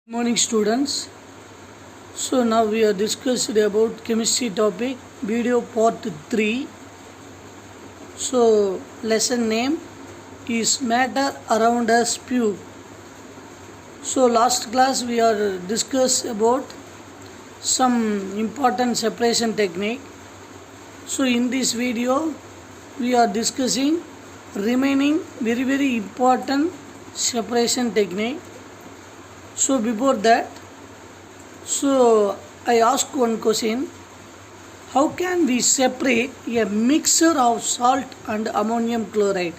Morning students. So now we are discussed about chemistry topic video part 3. So lesson name is matter around us pure. So last class we are discussed about some important separation technique. So in this video we are discussing remaining very important separation technique. So before that, I ask one question: how can we separate a mixture of salt and ammonium chloride?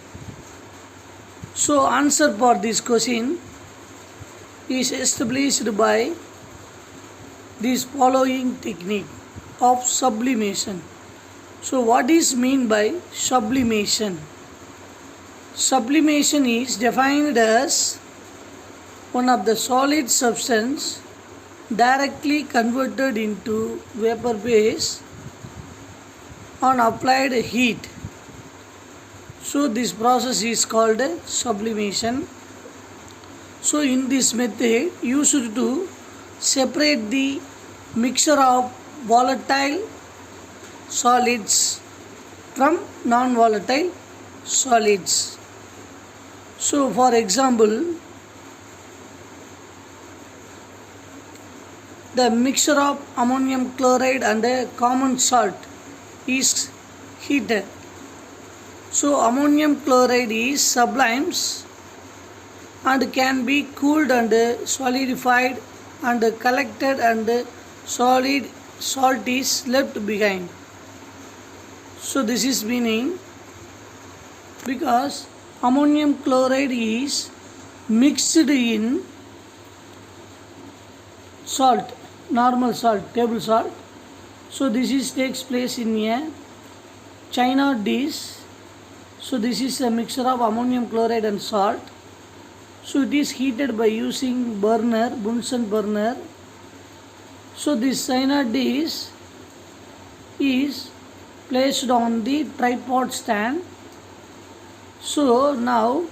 So answer for this question is established by this following technique of sublimation. So what is mean by sublimation? Sublimation is defined as one of the solid substance directly converted into vapor phase on applied heat. So this process is called sublimation. So in this method used to separate the mixture of volatile solids from non-volatile solids. So for example, the mixture of ammonium chloride and a common salt is heated. So ammonium chloride is sublimes and can be cooled and solidified and collected, and solid salt is left behind. So this is meaning because ammonium chloride is mixed in salt, normal salt, table salt. So this is takes place in a china dish. So this is a mixture of ammonium chloride and salt. So it is heated by using burner, Bunsen burner. So this china dish is placed on the tripod stand. So now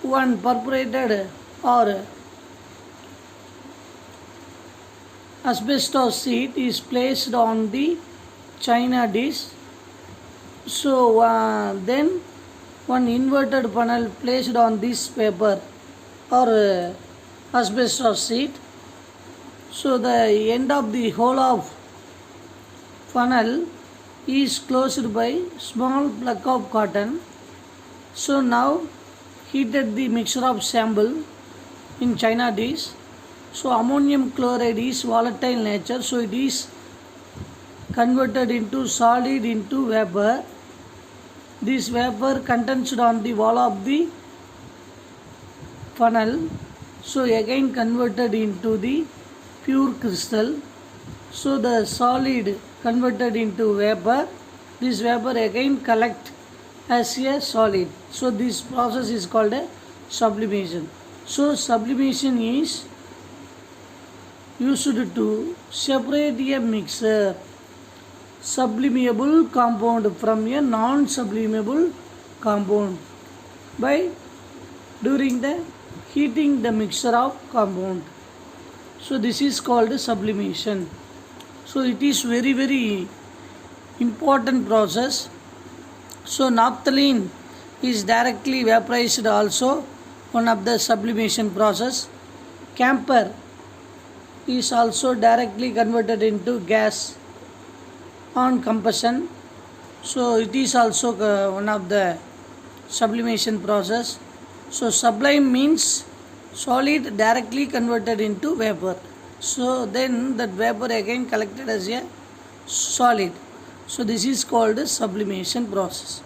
one perforated or asbestos sheet is placed on the china dish. So then one inverted funnel placed on this paper or asbestos sheet. So the end of the whole of funnel is closed by small plug of cotton. So now heated the mixture of sample in china dish. So ammonium chloride is volatile nature, so it is converted into solid into vapor. This vapor condensed on the wall of the funnel, so again converted into the pure crystal. So the solid converted into vapor, this vapor again collect as a solid. So this process is called a sublimation. So sublimation is used to separate a mixture sublimable compound from a non-sublimable compound by during the heating the mixture of compound. So this is called sublimation. So it is very important process. So naphthalene is directly vaporized, also one of the sublimation process. Camphor is also directly converted into gas on combustion. So it is also one of the sublimation process. So sublime means solid directly converted into vapor. So then that vapor again collected as a solid. So this is called sublimation process.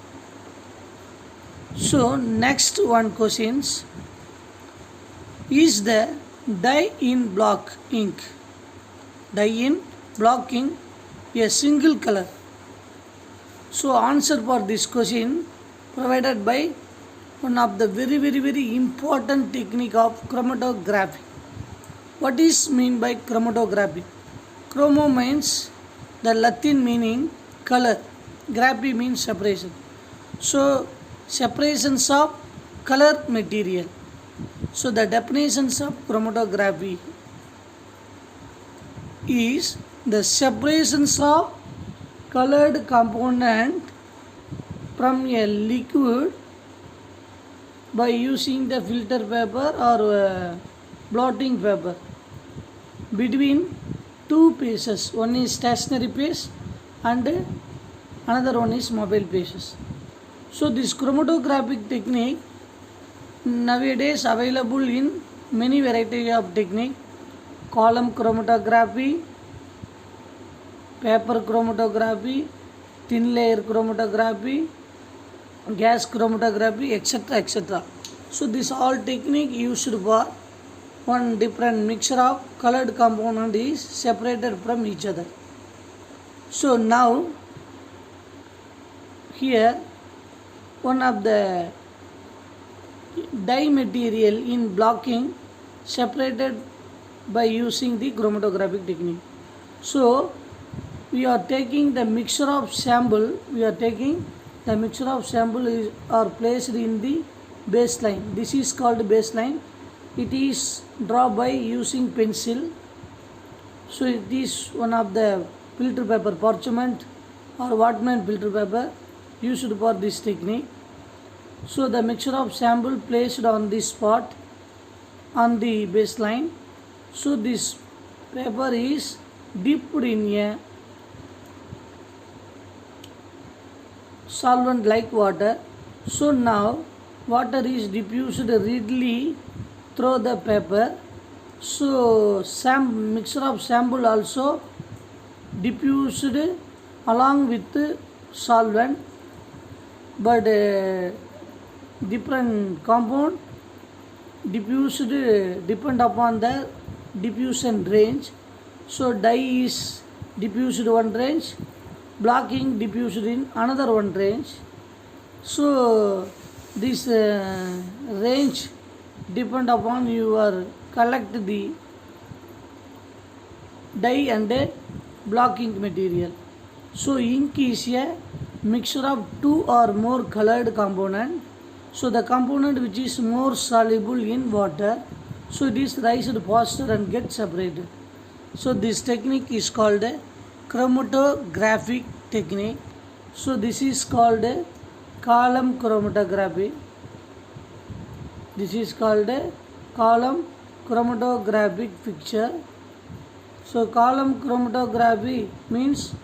So next one questions: is the dye in block ink a single color? So answer for this question provided by one of the very important technique of chromatography. What is mean by chromatography? Chromo means the Latin meaning color, graphy means separation. So separations of color material. So the definitions of chromatography is the separations of colored component from a liquid by using the filter paper or blotting paper between two pages. One is stationary page and another one is mobile pages. So this chromatographic technique nowadays available in many variety of technique: column chromatography, paper chromatography, thin layer chromatography, gas chromatography, etc. etc. So this all technique used for one different mixture of colored component is separated from each other. So now here one of the dye material in blocking separated by using the chromatographic technique. So we are taking the mixture of sample, is are placed in the baseline. This is called baseline. It is drawn by using pencil. So it is one of the filter paper, parchment or Whatman filter paper used for this technique. So the mixture of sample placed on this spot on the baseline. So this paper is dipped in a solvent like water. So now water is diffused readily through the paper. So mixture of sample also diffused along with solvent, but different compound diffused depend upon the diffusion range. So dye is diffused one range, blocking diffused in another one range. So this range depend upon your collect the dye and blocking material. So ink is a mixture of two or more colored component. So the component which is more soluble in water, so it is raised faster and get separated. So this technique is called a chromatographic technique. So this is called a column chromatography. This is called a column chromatographic picture. So column chromatography means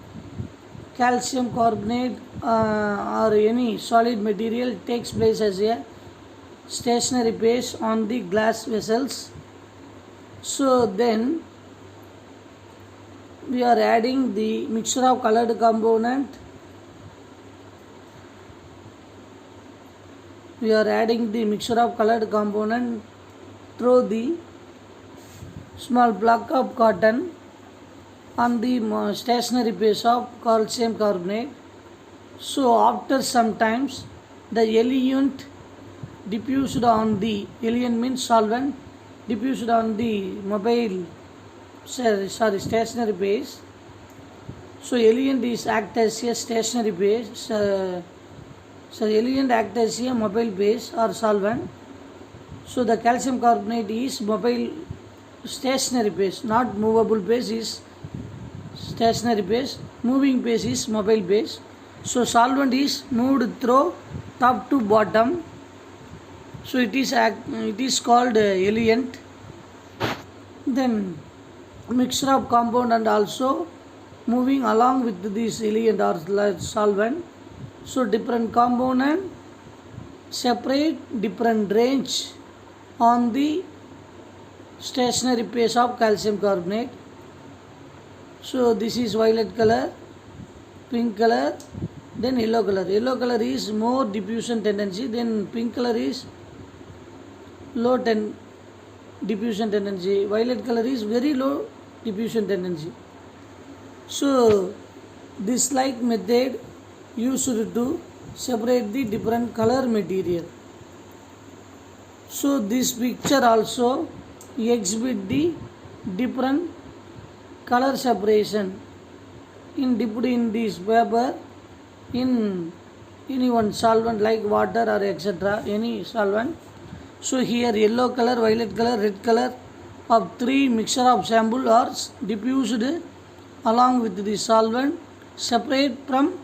calcium carbonate or any solid material takes place as a stationary phase on the glass vessels. So then we are adding the mixture of colored component. We are adding the mixture of colored component through the small block of cotton on the stationary phase of calcium carbonate. So after some times the eluent diffused on the eluent means solvent diffused on the stationary phase. So eluent is act as a stationary phase. Eluent act as a mobile phase or solvent. So the calcium carbonate is mobile stationary phase, not movable phase is stationary phase. Moving phase is mobile phase. So solvent is moved through top to bottom. So it is called eluent. Then mixture of compound and also moving along with this eluent or solvent. So different component separate different range on the stationary phase of calcium carbonate. So this is violet color, pink color, then yellow color. Yellow color is more diffusion tendency, then pink color is low diffusion tendency, violet color is very low diffusion tendency. So this like method used to separate the different color material. So this picture also exhibit the different color separation in dipped in this paper in any one solvent like water or etc. any solvent. So here yellow color, violet color, red color of three mixture of sample are diffused along with the solvent separate from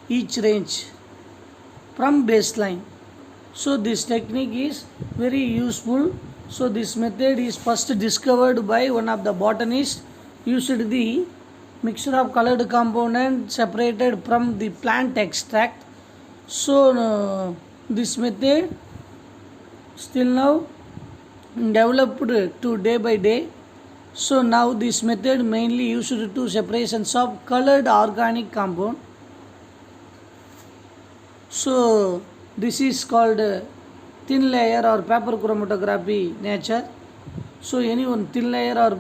each range from baseline. So this technique is very useful. So this method is first discovered by one of the botanists, used the mixture of colored component separated from the plant extract. So this method still now developed to day by day. So now this method mainly used to separations of colored organic compound. So this is called thin layer or paper chromatography nature. So any one thin layer or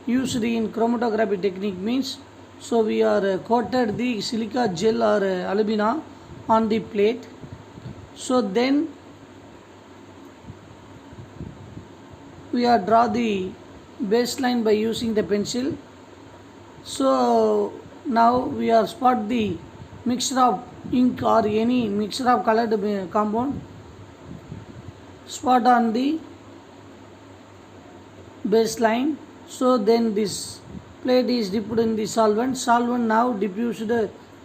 used in chromatography technique means, so we are coated the silica gel or alumina on the plate. So then we are draw the baseline by using the pencil. So now we are spot the mixture of ink or any mixture of colored compound, spot on the baseline. So then this plate is dipped in the solvent. Solvent now diffused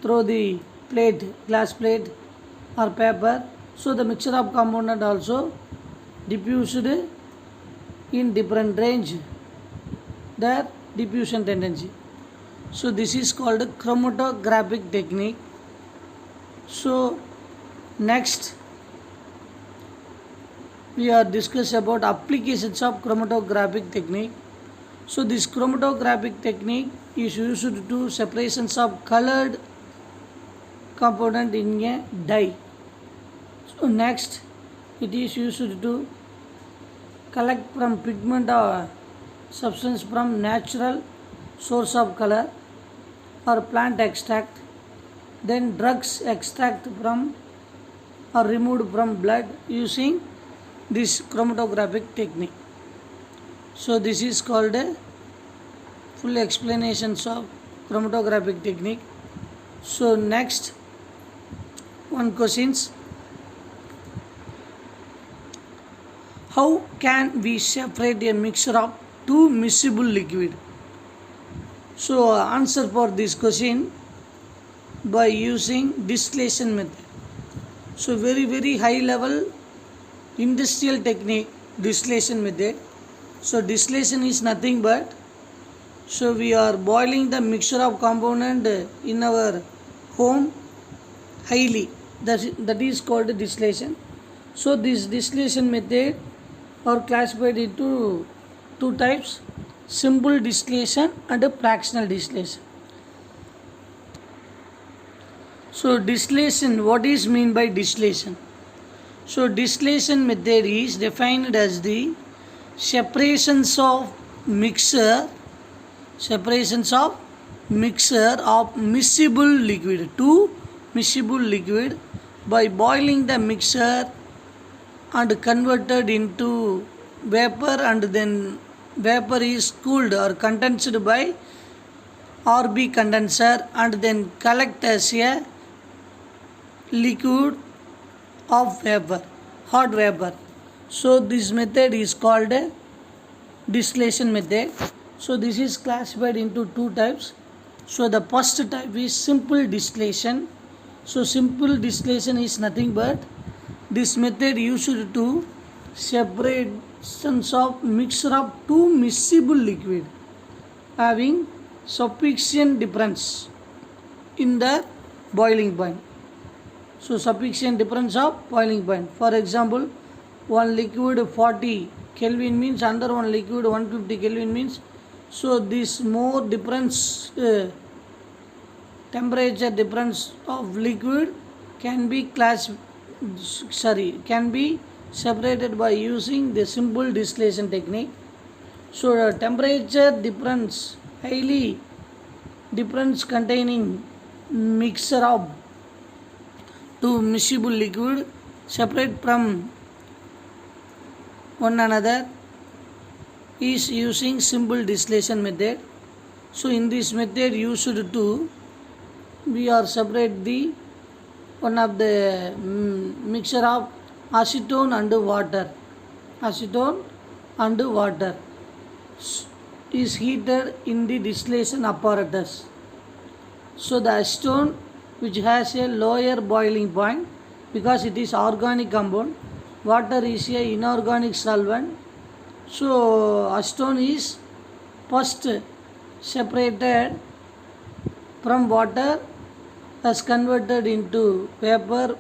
through the plate, glass plate or paper. So the mixture of component also diffused in different range, their diffusion tendency. So this is called chromatographic technique. So next we are discuss about applications of chromatographic technique. So this chromatographic technique is used to separations of colored component in a dye. So next it is used to collect from pigment or substance from natural source of color or plant extract, then drugs extract from or removed from blood using this chromatographic technique. So this is called a full explanations of chromatographic technique. So next one questions, how can we separate a mixture of two miscible liquid? So answer for this question by using distillation method. So very high level industrial technique, distillation method. So distillation is nothing but, so we are boiling the mixture of component in our home highly, that is called distillation. So this distillation method are classified into two types, simple distillation and a fractional distillation. So distillation, what is mean by distillation? So distillation method is defined as the separations of mixture of miscible liquid, two miscible liquid, by boiling the mixture and converted into vapor, and then vapor is cooled or condensed by RB condenser and then collect as a liquid of vapor, hot vapor. So this method is called a distillation method. So this is classified into two types. So the first type is simple distillation. So simple distillation is nothing but this method used to separations of mixture of two miscible liquid having sufficient difference in the boiling point. So sufficient difference of boiling point. For example, one liquid 40 Kelvin means under one liquid 150 Kelvin means, so this more difference temperature difference of liquid can be separated by using the simple distillation technique. So temperature difference, highly difference containing mixture of two miscible liquid separate from one another is using simple distillation method. So in this method used to, we are separate the one of the mixture of acetone and water. Acetone and water is heated in the distillation apparatus. So the acetone, which has a lower boiling point because it is organic compound, water is a inorganic solvent. So acetone is first separated from water as converted into vapor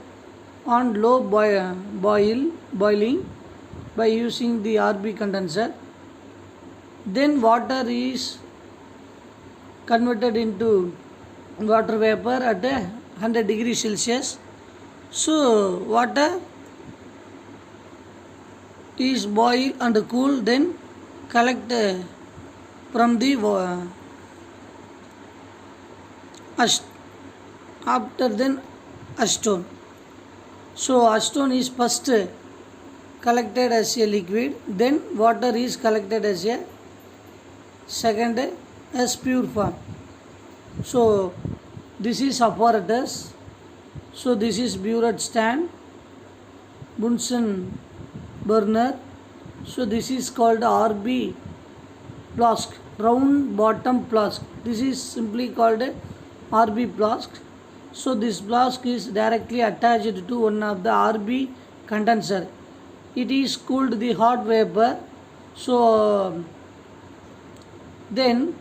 on low boiling by using the RB condenser. Then water is converted into water vapor at 100 degrees Celsius. So water is boiled and cooled, then collect from the after then acetone. So acetone is first collected as a liquid, then water is collected as a second as pure form. So this is apparatus. So this is burette stand, Bunsen burner. So this is called RB flask, round bottom flask. This is simply called RB flask. So this flask is directly attached to one of the RB condenser. It is cooled the hot vapor. So then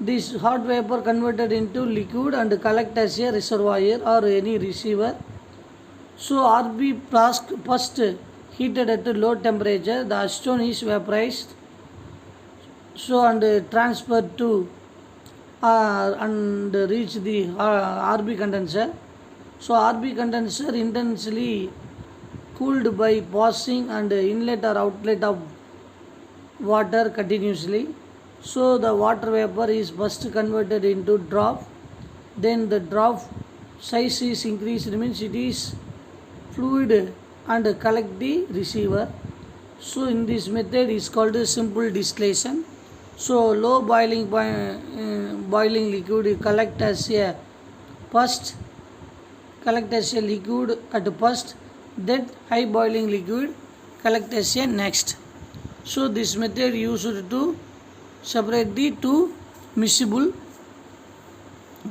this hot vapor converted into liquid and collect as a reservoir or any receiver. So RB flask first heated at a low temperature, the acetone is vaporized, so and transferred to and reach the RB condenser. So RB condenser intensely cooled by passing and inlet or outlet of water continuously. So the water vapor is first converted into drop, then the drop size is increased, means it is fluid and collect the receiver. So in this method is called a simple distillation. So low boiling point, boiling liquid collect as a liquid at first, then high boiling liquid collect as a next. So this method used to separate the two miscible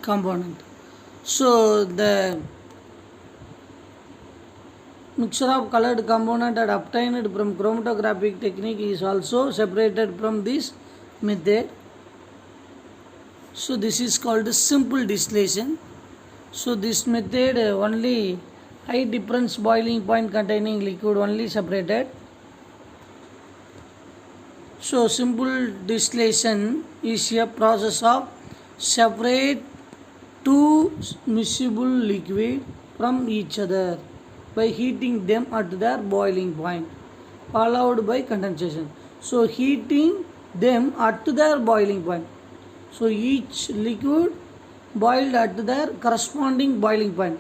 component. So the mixture of colored component and obtained from chromatographic technique is also separated from this method. So this is called simple distillation. So this method only high difference boiling point containing liquid only separated. So simple distillation is a process of separate two miscible liquid from each other by heating them at their boiling point, followed by condensation. So heating them at their boiling point. So each liquid boiled at their corresponding boiling point.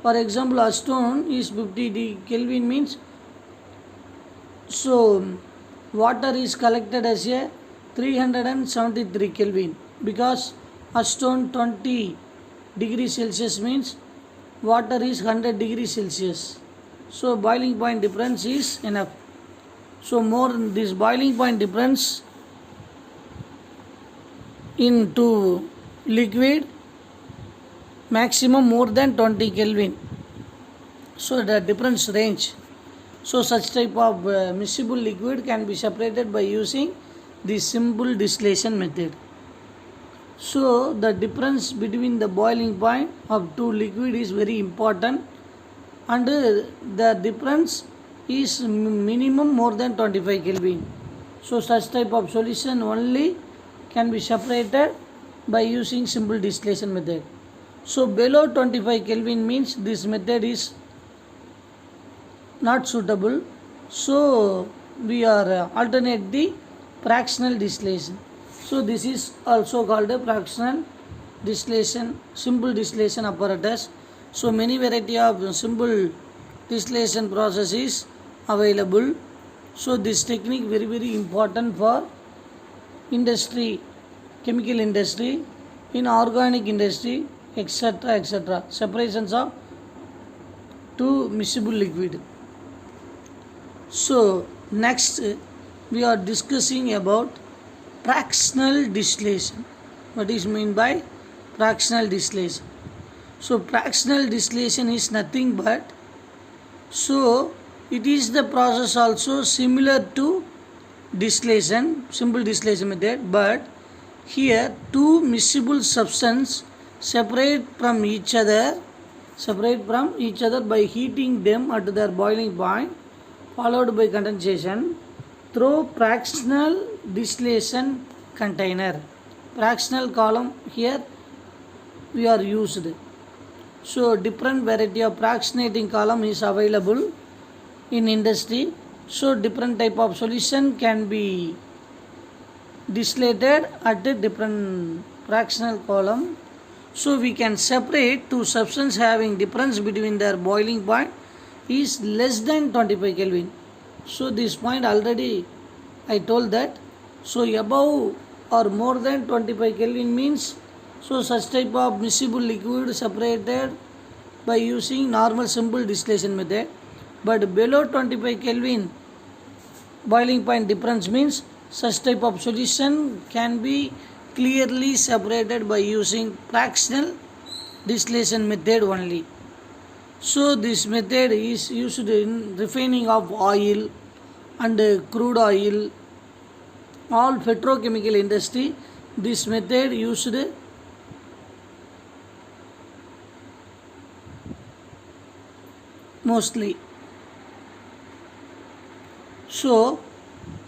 For example, acetone is 50 Kelvin means, so water is collected as a 373 Kelvin because acetone 20 degrees Celsius means water is 100 degrees Celsius. So boiling point difference is enough. So more this boiling point difference into liquid maximum more than 20 Kelvin. So the difference range. So such type of miscible liquid can be separated by using the simple distillation method. So the difference between the boiling point of two liquid is very important, and the difference is minimum more than 25 Kelvin. So such type of solution only can be separated by using simple distillation method. So below 25 Kelvin means this method is not suitable. So we are alternate the fractional distillation. So this is also called a fractional distillation, simple distillation apparatus. So many variety of simple distillation process is available. So this technique very important for industry, chemical industry, in organic industry, etc. Separations of two miscible liquid. So next we are discussing about fractional distillation. What is mean by fractional distillation? So fractional distillation is nothing but, so it is the process also similar to distillation, simple distillation method, but here two miscible substance separate from each other by heating them at their boiling point, followed by condensation through fractional distillation container. Fractional column here we are used. So different variety of fractionating column is available in industry. So different type of solution can be distillated at a different fractional column. So we can separate two substances having difference between their boiling point is less than 25 Kelvin. So this point already I told that. So above or more than 25 Kelvin means, so such type of miscible liquid separated by using normal simple distillation method. But below 25 Kelvin boiling point difference means such type of solution can be clearly separated by using fractional distillation method only. So this method is used in refining of oil and crude oil, all petrochemical industry. This method used mostly. So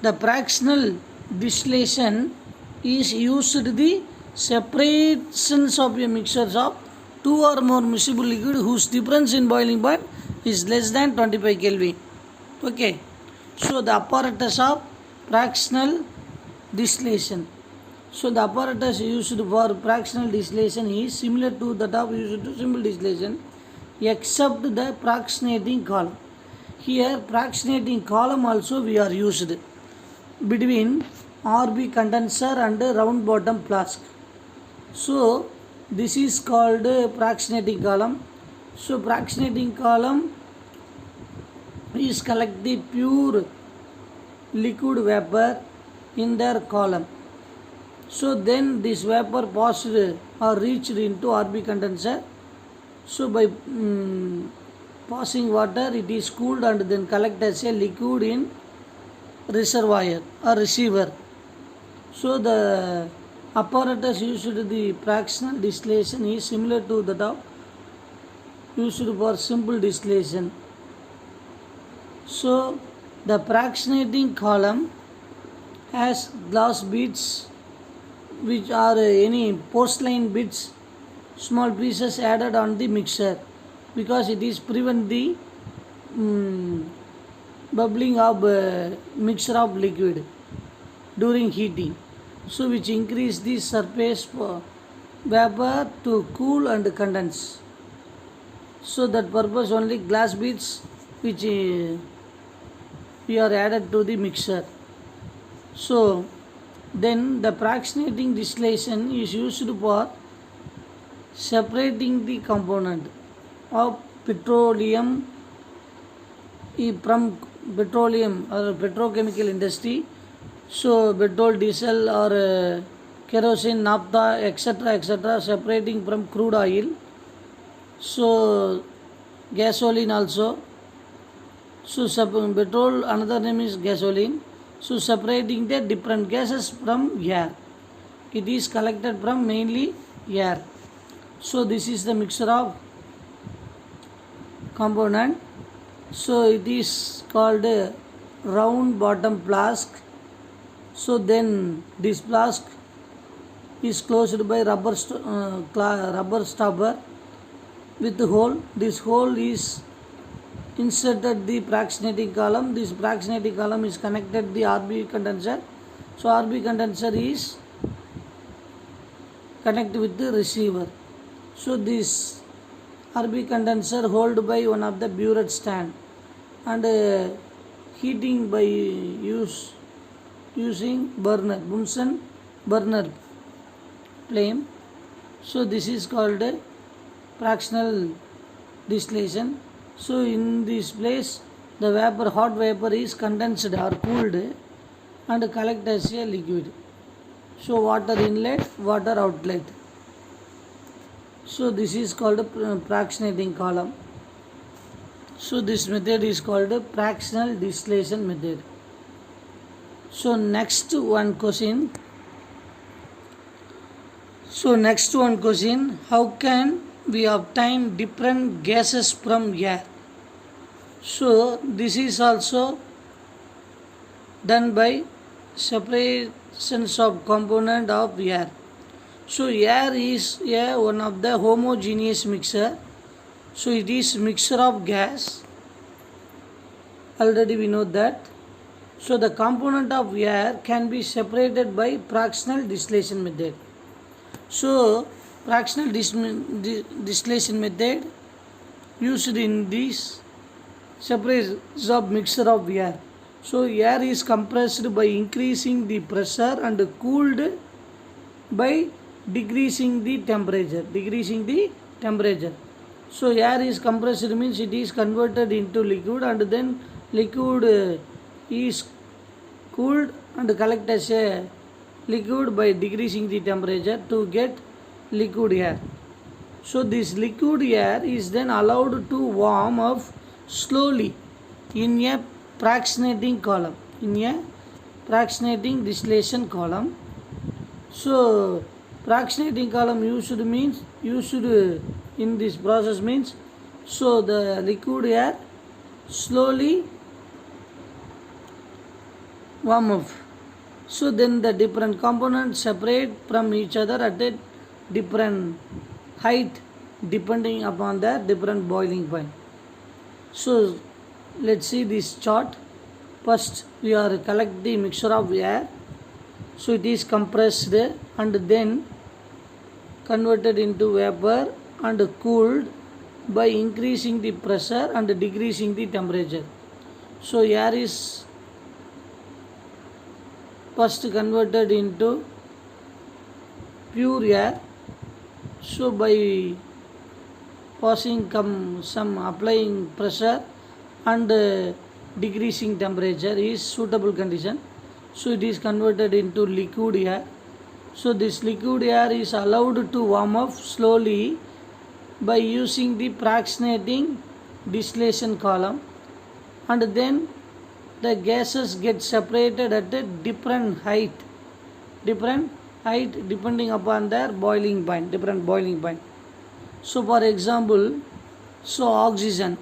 the fractional distillation is used the separations of a mixtures of two or more miscible liquid whose difference in boiling point is less than 25 Kelvin. Okay. So the apparatus of fractional distillation. So the apparatus used for fractional distillation is similar to that of used to simple distillation, except the fractionating column. Here fractionating column also we are used between RB condenser and round bottom flask. So this is called fractionating column. So fractionating column is collect the pure liquid vapor in their column. So then this vapor passed or reached into RB condenser. So by passing water it is cooled and then collect as a liquid in reservoir or receiver. So the apparatus used to the fractional distillation is similar to that of used for simple distillation. So the fractionating column has glass beads which are any porcelain beads, small pieces added on the mixer, because it is prevent the bubbling of mixture of liquid during heating. So which increase the surface vapor to cool and condense. So that purpose only glass beads which we are added to the mixer. So then the fractionating distillation is used for separating the component of petroleum from petroleum or petrochemical industry. So petrol, diesel or kerosene, naphtha, etc., separating from crude oil. So gasoline also. So petrol, another name is gasoline. So separating the different gases from air. It is collected from mainly air. So this is the mixture of component. So it is called a round bottom flask. So then this flask is closed by rubber stopper with the hole. This hole is inserted the fractionating column. This fractionating column is connected the RB condenser. So RB condenser is connected with the receiver. So this RB condenser hold by one of the burette stand and heating by using burner, Bunsen burner flame. So this is called fractional distillation. So in this place The vapor, hot vapor is condensed or cooled and collect as a liquid. So water inlet, water outlet. So this is called a fractionating column. So this method is called a fractional distillation method. So next one question. How can we obtain different gases from air? So this is also done by separations of component of air. So air is one of the homogeneous mixture. So it is mixture of gas. Already we know that. So the component of air can be separated by fractional distillation method. So fractional distillation method used in this separations of mixture of air. So air is compressed by increasing the pressure and cooled by decreasing the temperature. So air is compressed means it is converted into liquid, and then liquid is cooled and collect as a liquid by decreasing the temperature to get liquid air. So this liquid air is then allowed to warm up slowly in a fractionating column, in a fractionating distillation column. So fractionating column used in this process means, so the liquid air slowly warm up. So then the different components separate from each other at a different height depending upon their different boiling point. So let's see this chart. First we are collect the mixture of air. So it is compressed and then converted into vapor and cooled by increasing the pressure and decreasing the temperature. So air is first converted into pure air. So by passing some applying pressure and decreasing temperature is suitable condition. So it is converted into liquid air. So this liquid air is allowed to warm up slowly by using the fractionating distillation column, and then the gases get separated at a different height depending upon their boiling point. So for example, so oxygen,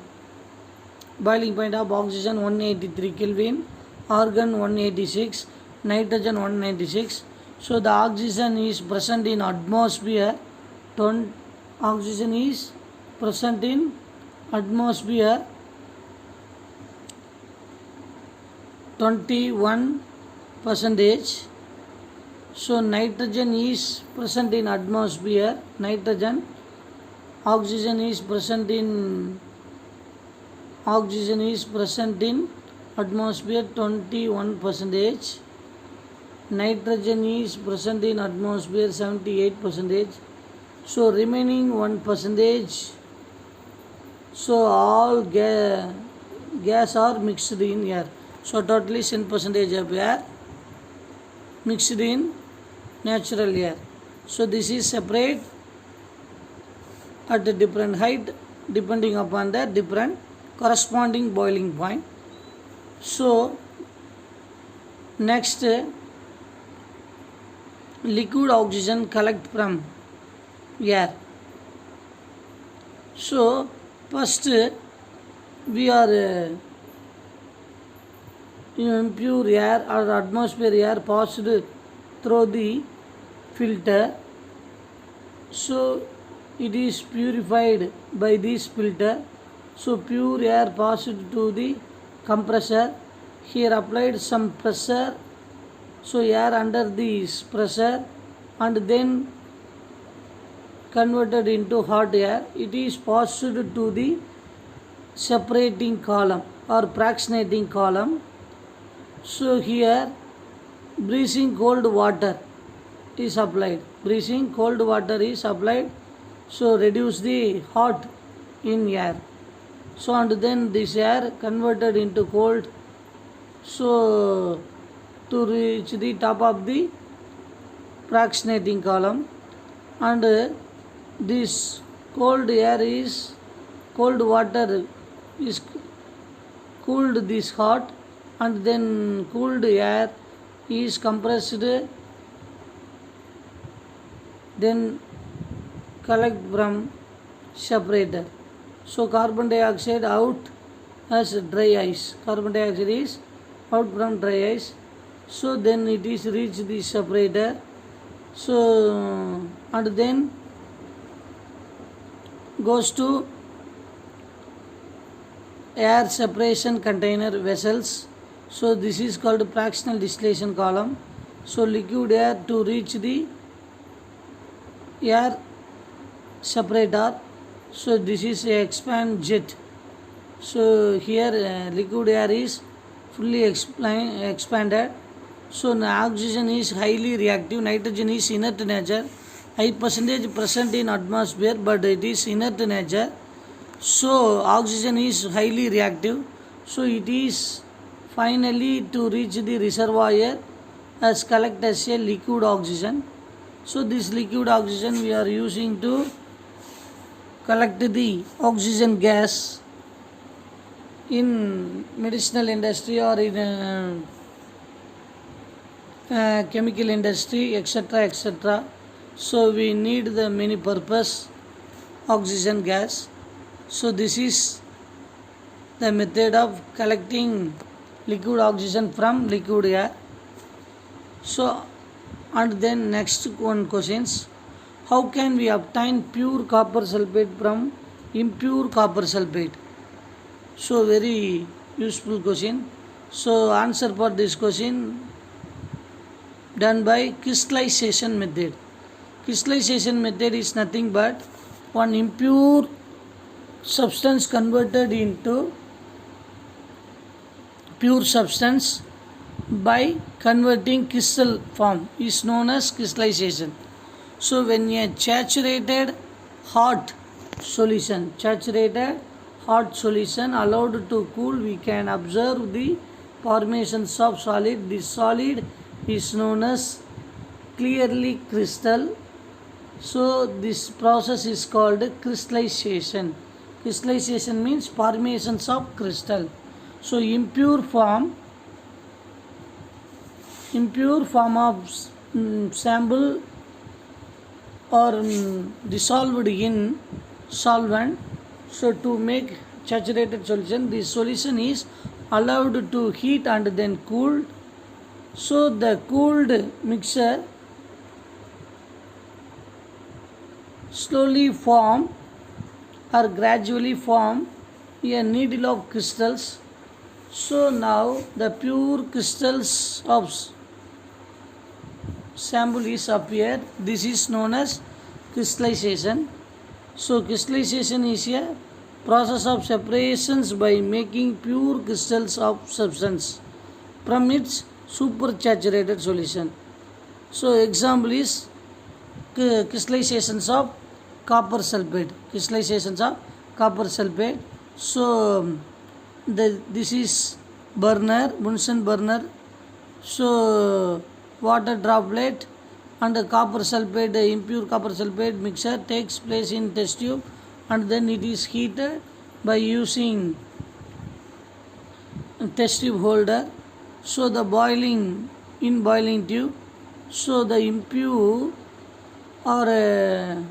boiling point of oxygen 183 Kelvin, argon 186, nitrogen 196. So the oxygen is present in atmosphere. Oxygen is present in atmosphere 21%. So nitrogen is present in atmosphere. Oxygen is present in atmosphere 21%. Nitrogen is present in atmosphere 78%. So remaining 1%. So all gas are mixed in air. So totally 10% of air mixed in natural air. So this is separate at a different height depending upon the different corresponding boiling point. So next, liquid oxygen collect from air. So first we are impure air or atmosphere air passed through the filter. So it is purified by this filter. So pure air passed to the compressor. Here applied some pressure. So air under this pressure and then converted into hot air. It is passed to the separating column or fractionating column. So here breezing cold water is applied. So reduce the hot in air. So and then this air converted into cold, so to reach the top of the fractionating column, and this cold water is cooled this hot, and then cooled air is compressed, then collect from separator. So carbon dioxide out as dry ice. Carbon dioxide is out from dry ice. So then it is reached the separator. So and then goes to air separation container vessels. So this is called fractional distillation column. So liquid air to reach the air separator. So this is a expand jet. So here liquid air is fully expanded. So oxygen is highly reactive, nitrogen is inert nature, high percentage present in atmosphere, but it is inert nature. So oxygen is highly reactive. So it is finally to reach the reservoir as collect as a liquid oxygen. So this liquid oxygen we are using to collect the oxygen gas in medicinal industry or in chemical industry, etc., etc. So we need the many purpose oxygen gas. So this is the method of collecting liquid oxygen from liquid air. So and then next one questions, how can we obtain pure copper sulfate from impure copper sulfate? So very useful question. So answer for this question done by crystallization method. Crystallization method is nothing but one impure substance converted into pure substance by converting crystal form is known as crystallization. So when a saturated hot solution allowed to cool, we can observe the formations of solid. This solid is known as clearly crystal. So this process is called crystallization. Crystallization means formations of crystal. So impure form of sample or dissolved in solvent. So to make saturated solution, this solution is allowed to heat and then cooled. So the cooled mixture slowly form or gradually form a needle of crystals. So now the pure crystals of sample is appeared. This is known as crystallization. So crystallization is a process of separations by making pure crystals of substance from its supersaturated solution. So example is crystallizations of copper sulfate. So this is Bunsen burner. So water droplet and the copper sulfate, the impure copper sulfate mixture takes place in test tube, and then it is heated by using test tube holder. So the boiling tube, so the impure or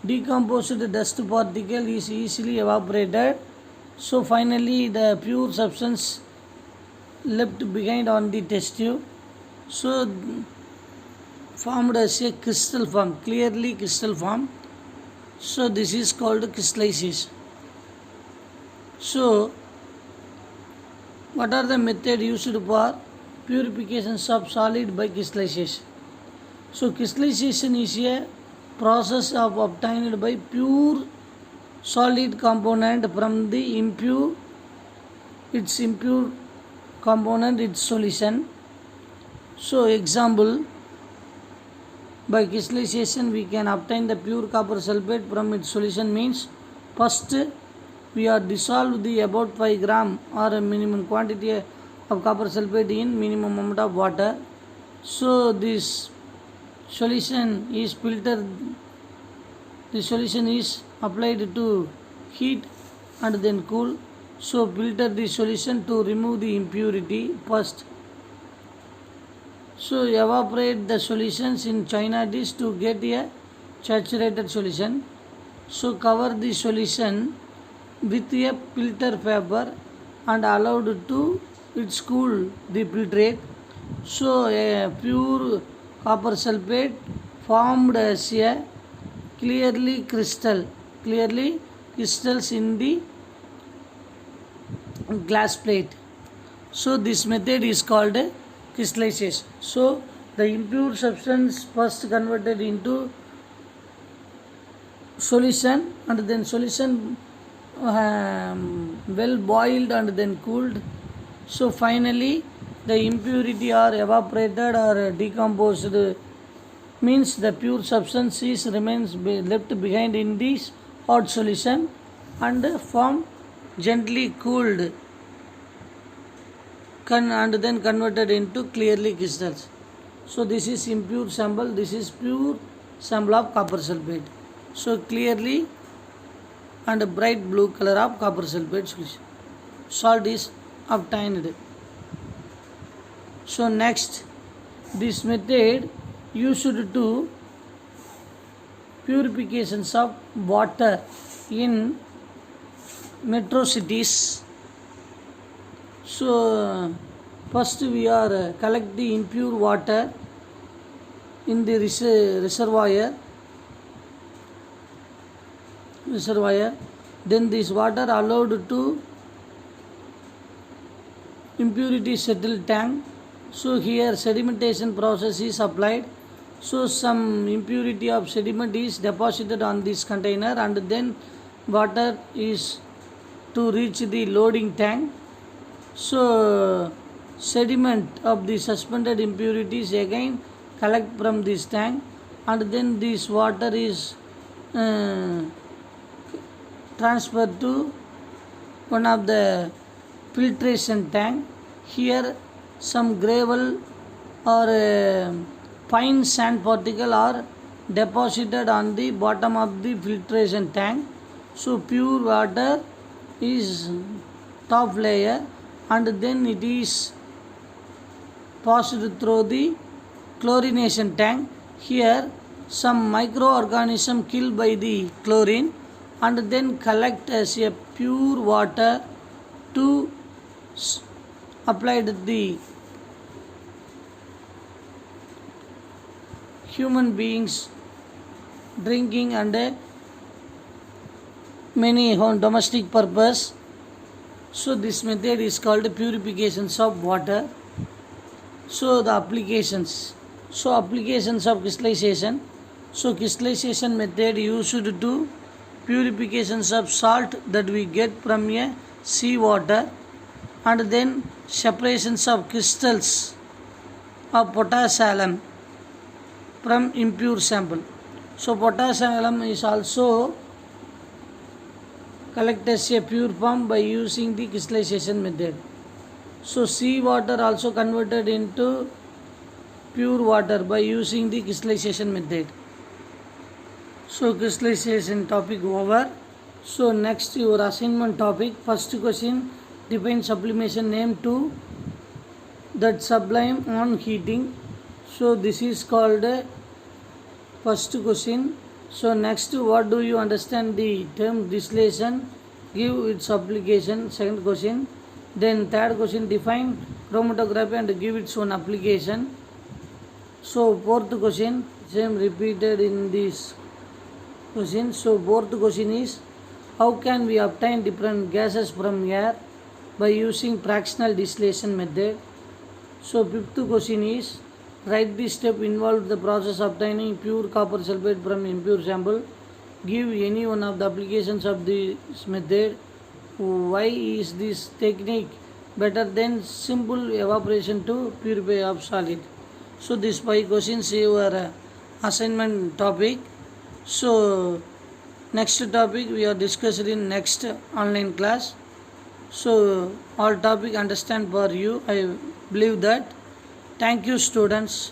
decomposed dust particle is easily evaporated. So finally the pure substance left behind on the test tube, so formed as a crystal form, clearly crystal form. So this is called crystallization. So what are the methods used for purification of solid by crystallization? So crystallization is a process of obtained by pure solid component from the impure component, its solution. So example, by crystallization we can obtain the pure copper sulfate from its solution means first we are dissolved the about 5 gram or a minimum quantity of copper sulfate in minimum amount of water. So this solution is filtered. The solution is applied to heat and then cool. So filter the solution to remove the impurity first. So evaporate the solutions in china dish to get a saturated solution. So cover the solution with a filter paper and allowed to its cool the filtrate. So a pure copper sulfate formed as a clearly crystals in the glass plate. So this method is called crystallization. So the impure substance first converted into solution and then solution well boiled and then cooled. So finally the impurity are evaporated or decomposed, means the pure substance is remains left behind in this hot solution and form gently cooled and then converted into clearly crystals. So this is impure sample, this is pure sample of copper sulfate. So clearly and bright blue color of copper sulfate solution. Salt is obtained. So next, this method used to purifications of water in metro cities. So first we are collect the impure water in the reservoir. Then this water allowed to impurity settled tank. So here sedimentation process is applied. So some impurity of sediment is deposited on this container and then water is to reach the loading tank. So sediment of the suspended impurities again collect from this tank and then this water is transferred to one of the filtration tank. Here some gravel or fine sand particle are deposited on the bottom of the filtration tank. So pure water is top layer and then it is passed through the chlorination tank. Here some microorganism killed by the chlorine and then collect as a pure water to applied the human beings drinking and many domestic purpose. So this method is called purifications of water. So the applications. So applications of crystallization. So crystallization method used to purifications of salt that we get from a sea water and then separations of crystals of potash alum from impure sample. So potash alum is also collected as a pure form by using the crystallization method. So sea water also converted into pure water by using the crystallization method. So crystallization topic over. So next your assignment topic. First question, define sublimation. Name 2 that sublime on heating. So this is called first question. So next, what do you understand the term distillation? Give its application. Second question. Then third question, define chromatography and give its own application. So fourth question, same repeated in this question. So fourth question is, how can we obtain different gases from air by using fractional distillation method? So fifth question is, write the step involved the process obtaining pure copper sulfate from impure sample. Give any one of the applications of this method. Why is this technique better than simple evaporation to purify of solid? So these 5 questions your assignment topic. So Next topic we are discussed in next online class. So all topic understand for you. I believe that. Thank you, students.